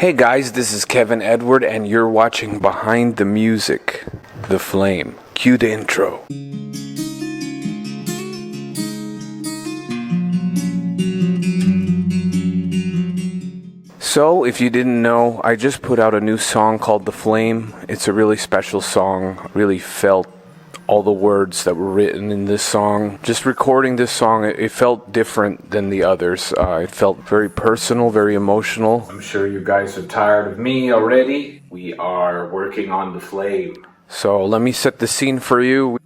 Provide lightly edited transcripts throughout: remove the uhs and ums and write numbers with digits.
Hey guys, this is Kevin Edward and you're watching Behind the Music, The Flame. Cue the intro. So, if you didn't know, I just put out a new song called The Flame. It's a really special song. Really felt all the words that were written in this song. Just recording this song, it felt different than the others. It felt very personal, very emotional. I'm sure you guys are tired of me already. We are working on The Flame. So let me set the scene for you.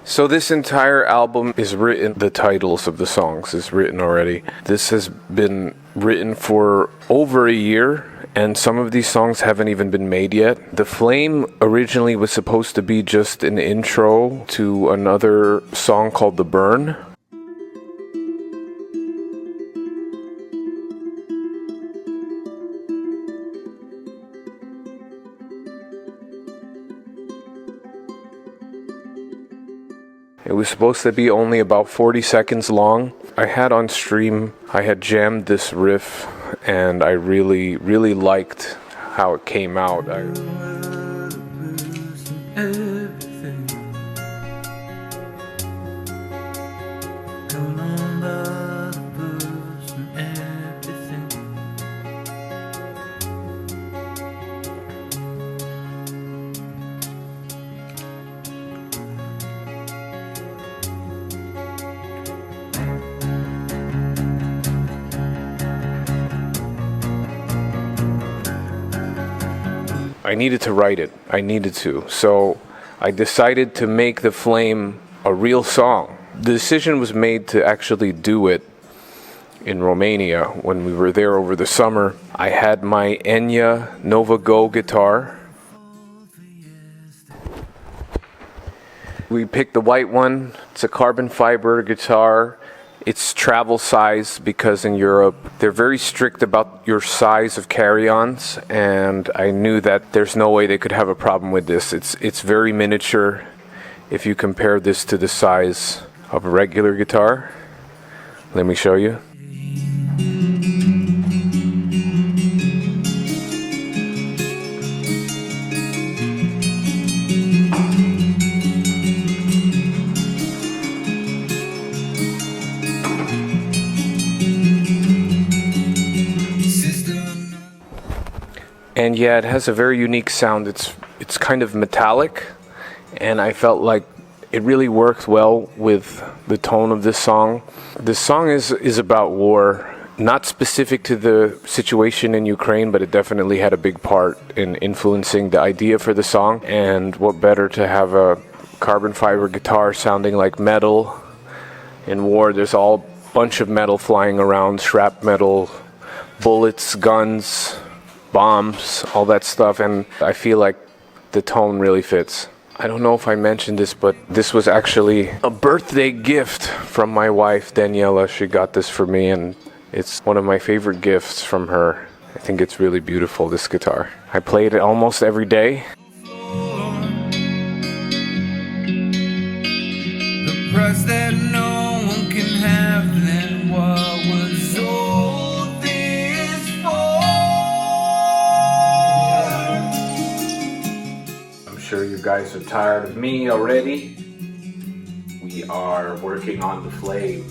So this entire album is written, the titles of the songs is written already. This has been written for over a year. And some of these songs haven't even been made yet. The Flame originally was supposed to be just an intro to another song called The Burn. It was supposed to be only about 40 seconds long. I had on stream, I had jammed this riff and I really, really liked how it came out. I needed to write it. I needed to. So I decided to make The Flame a real song. The decision was made to actually do it in Romania when we were there over the summer. I had my Enya Nova Go guitar. We picked the white one. It's a carbon fiber guitar. It's travel size because in Europe they're very strict about your size of carry-ons, and I knew that there's no way they could have a problem with this. It's very miniature if you compare this to the size of a regular guitar. Let me show you. And yeah, it has a very unique sound. It's kind of metallic, and I felt like it really worked well with the tone of this song. This song is about war, not specific to the situation in Ukraine, but it definitely had a big part in influencing the idea for the song. And what better to have a carbon fiber guitar sounding like metal. In war, there's all bunch of metal flying around, shrapnel, bullets, guns, bombs, all that stuff, and I feel like the tone really fits. I don't know if I mentioned this, but this was actually a birthday gift from my wife, Daniela. She got this for me, and it's one of my favorite gifts from her. I think it's really beautiful, this guitar. I play it almost every day. The price that no one can have, then what was all this for? I'm sure you guys are tired of me already. We are working on The Flame.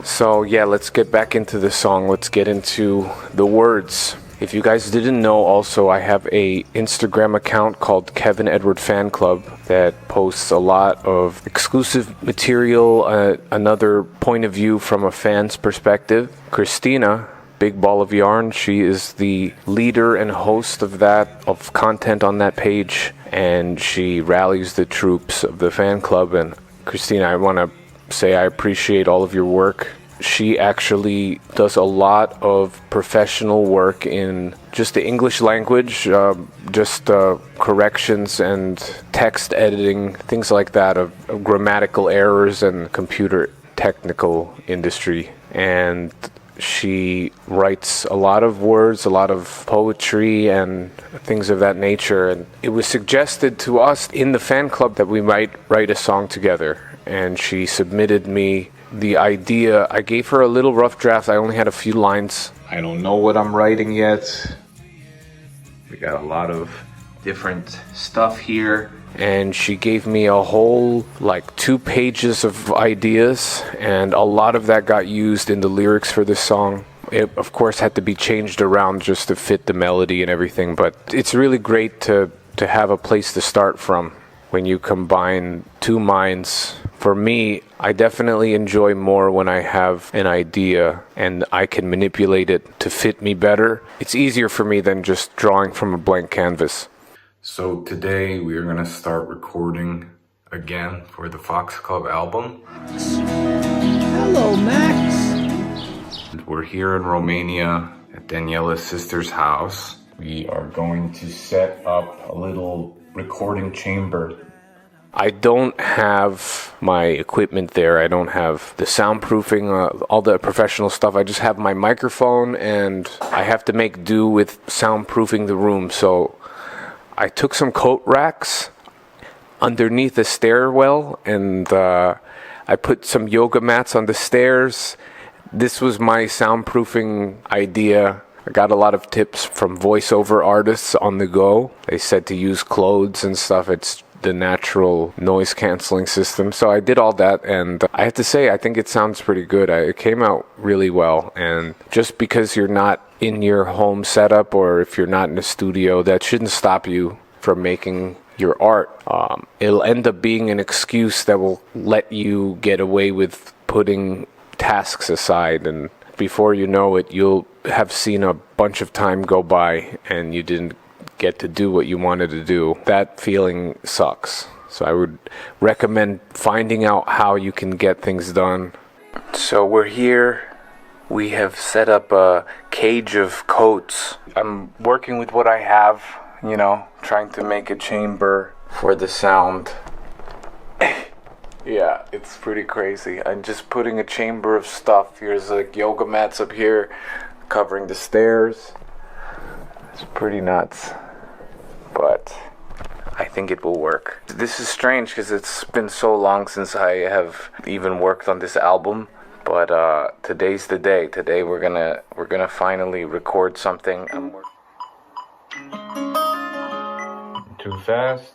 So yeah, let's get back into the song. Let's get into the words. If you guys didn't know, also I have a Instagram account called Kevin Edward Fan Club that posts a lot of exclusive material, another point of view from a fan's perspective. Christina, Big Ball of Yarn, she is the leader and host of content on that page, and she rallies the troops of the fan club. And Christina, I want to say I appreciate all of your work. She actually does a lot of professional work in just the English language, corrections and text editing, things like that, of grammatical errors and computer technical industry. And she writes a lot of words, a lot of poetry and things of that nature. And it was suggested to us in the fan club that we might write a song together. and she submitted me the idea. I gave her a little rough draft. I only had a few lines. I don't know what I'm writing yet. We got a lot of different stuff here. And she gave me a whole, like, 2 pages of ideas, and a lot of that got used in the lyrics for this song. It, of course, had to be changed around just to fit the melody and everything, but it's really great to have a place to start from when you combine 2 minds. For me, I definitely enjoy more when I have an idea and I can manipulate it to fit me better. It's easier for me than just drawing from a blank canvas. So today we are going to start recording again for the Fox Club album. Hello, Max. We're here in Romania at Daniela's sister's house. We are going to set up a little recording chamber. I don't have my equipment there. I don't have the soundproofing, all the professional stuff. I just have my microphone, and I have to make do with soundproofing the room. So I took some coat racks underneath the stairwell, and I put some yoga mats on the stairs. This was my soundproofing idea. I got a lot of tips from voiceover artists on the go. They said to use clothes and stuff. It's the natural noise canceling system. So I did all that, and I have to say, I think it sounds pretty good. It came out really well. And just because you're not in your home setup, or if you're not in a studio, that shouldn't stop you from making your art. It'll end up being an excuse that will let you get away with putting tasks aside, and before you know it, you'll have seen a bunch of time go by and you didn't get to do what you wanted to do. That feeling sucks. So I would recommend finding out how you can get things done. So we're here. We have set up a cage of coats. I'm working with what I have, you know, trying to make a chamber for the sound. Yeah, it's pretty crazy. I'm just putting a chamber of stuff. Here's like yoga mats up here covering the stairs. It's pretty nuts, but I think it will work. This is strange because it's been so long since I have even worked on this album, but today's the day. Today we're gonna finally record something. Too fast.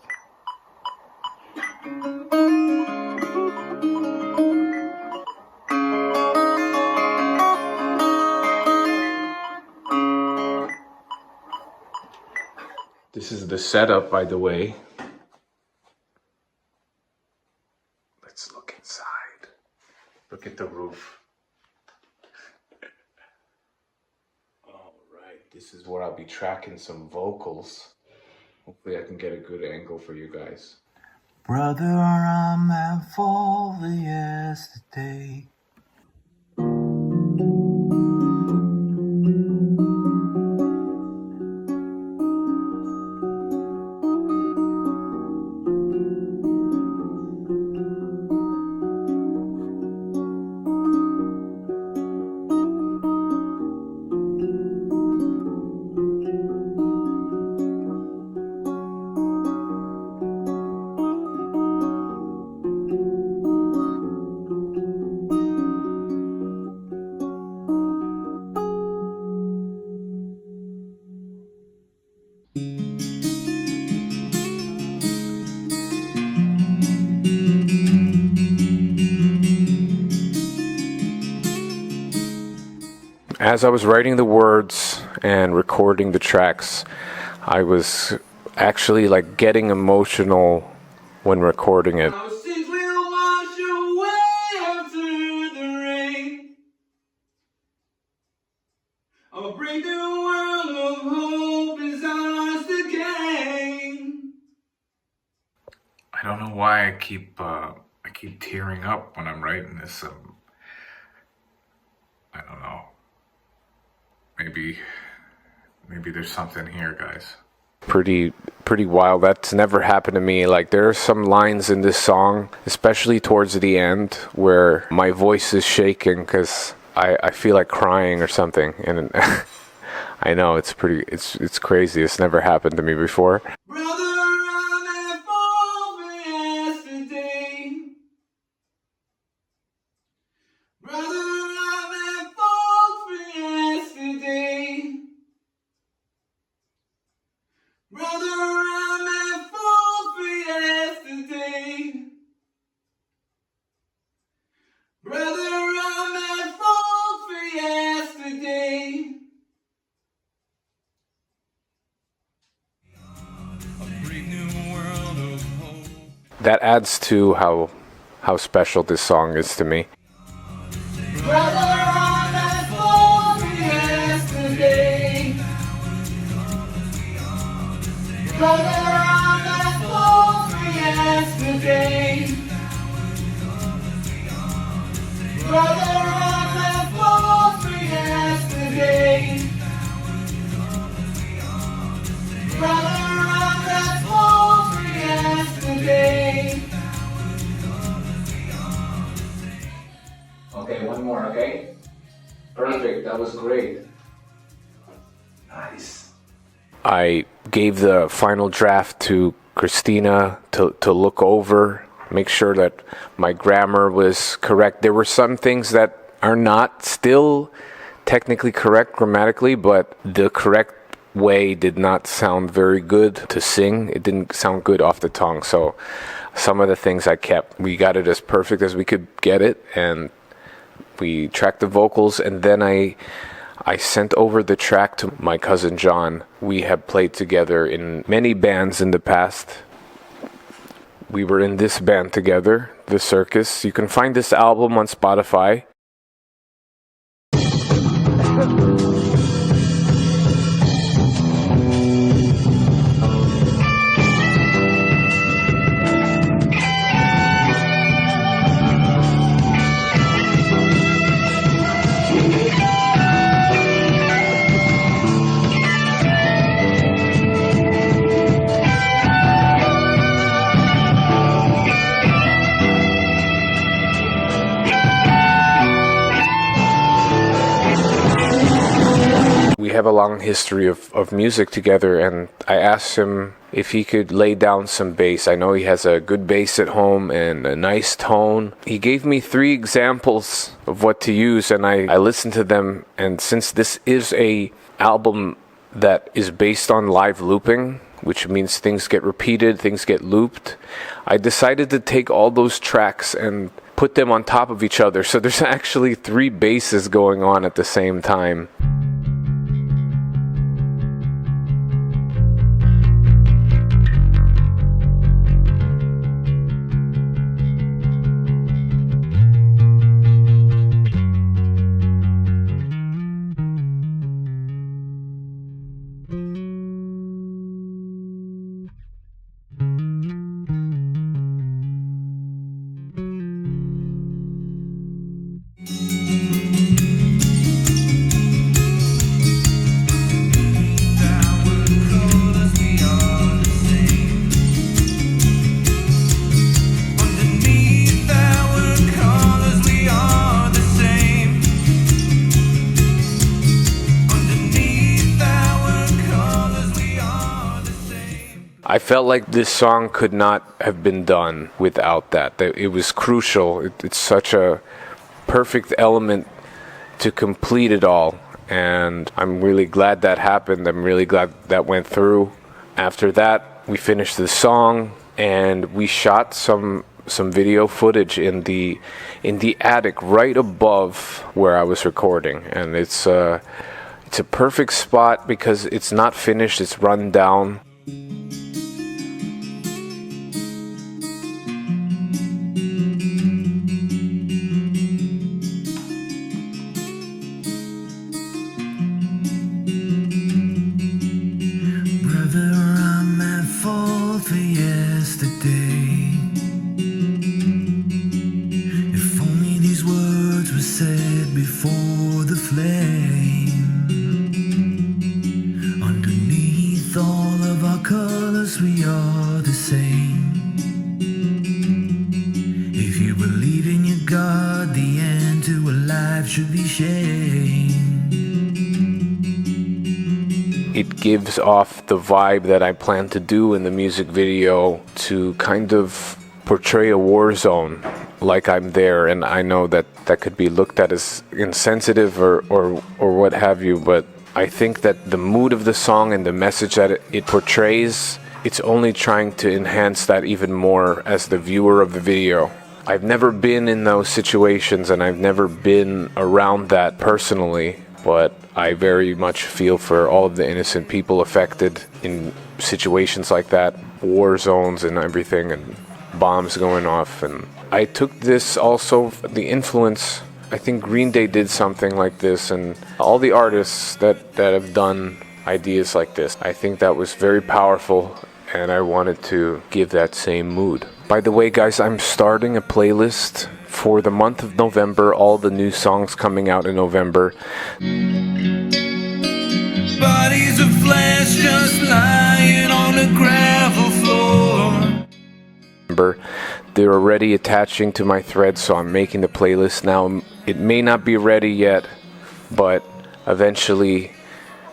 This is the setup, by the way. Let's look inside. Look at the roof. All right, this is where I'll be tracking some vocals. Hopefully I can get a good angle for you guys. Brother, I'm at fault for yesterday. As I was writing the words and recording the tracks, I was actually like getting emotional when recording it. Since we'll wash away after the rain, I'll bring the world of hope is ours to gain. I don't know why I keep tearing up when I'm writing this. I don't know. Maybe there's something here, guys. Pretty wild. That's never happened to me. Like, there are some lines in this song, especially towards the end, where my voice is shaking because I feel like crying or something. And I know it's crazy. It's never happened to me before. Brother, I'm at fault for yesterday. that adds to how special this song is to me. Brother, on that phone for yesterday. Brother, on that phone for yesterday. Brother, on that phone for yesterday. Brother, on that phone for yesterday. Okay, one more, okay? Perfect, that was great. Nice. I gave the final draft to Christina to look over, make sure that my grammar was correct. There were some things that are not still technically correct grammatically, but the correct way did not sound very good to sing. It didn't sound good off the tongue. So some of the things I kept. We got it as perfect as we could get it, and we tracked the vocals, and then I sent over the track to my cousin Jon. We have played together in many bands in the past. We were in this band together, The Circus. You can find this album on Spotify. We have a long history of music together, and I asked him if he could lay down some bass. I know he has a good bass at home and a nice tone. He gave me 3 examples of what to use, and I listened to them, and since this is a album that is based on live looping, which means things get repeated, things get looped, I decided to take all those tracks and put them on top of each other. So there's actually 3 basses going on at the same time. I felt like this song could not have been done without that. It was crucial. It's such a perfect element to complete it all. And I'm really glad that happened. I'm really glad that went through. After that, we finished the song, and we shot some video footage in the attic right above where I was recording. And it's a perfect spot because it's not finished, it's run down. Before the flame, underneath all of our colors, we are the same. If you believe in your God, the end to a life should be shame. It gives off the vibe that I plan to do in the music video, to kind of portray a war zone, like I'm there. And I know that could be looked at as insensitive or what have you, but I think that the mood of the song and the message that it portrays, it's only trying to enhance that even more as the viewer of the video. I've never been in those situations, and I've never been around that personally, but I very much feel for all of the innocent people affected in situations like that, war zones and everything. And bombs going off. And I took this also, the influence, I think Green Day did something like this, and all the artists that have done ideas like this. I think that was very powerful, and I wanted to give that same mood. By the way, guys, I'm starting a playlist for the month of November, all the new songs coming out in November. Bodies of flesh just lying on the gravel floor. They're already attaching to my thread, so I'm making the playlist now. It may not be ready yet, but eventually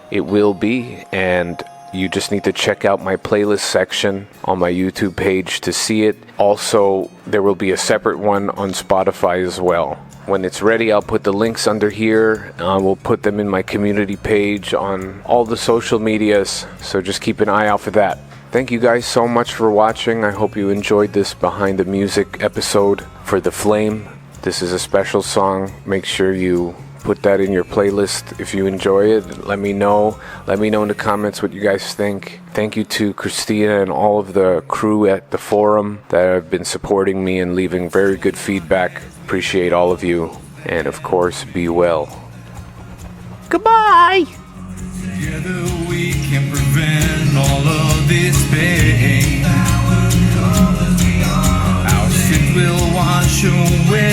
it will be, and you just need to check out my playlist section on my YouTube page to see it. Also, there will be a separate one on Spotify as well. When it's ready, I'll put the links under here. We'll put them in my community page on all the social medias, so just keep an eye out for that. Thank you guys so much for watching. I hope you enjoyed this Behind the Music episode for The Flame. This is a special song. Make sure you put that in your playlist if you enjoy it. Let me know. Let me know in the comments what you guys think. Thank you to Christina and all of the crew at the forum that have been supporting me and leaving very good feedback. Appreciate all of you. And of course, be well. Goodbye! Together we can prevent all of this pain. Our sins will wash away.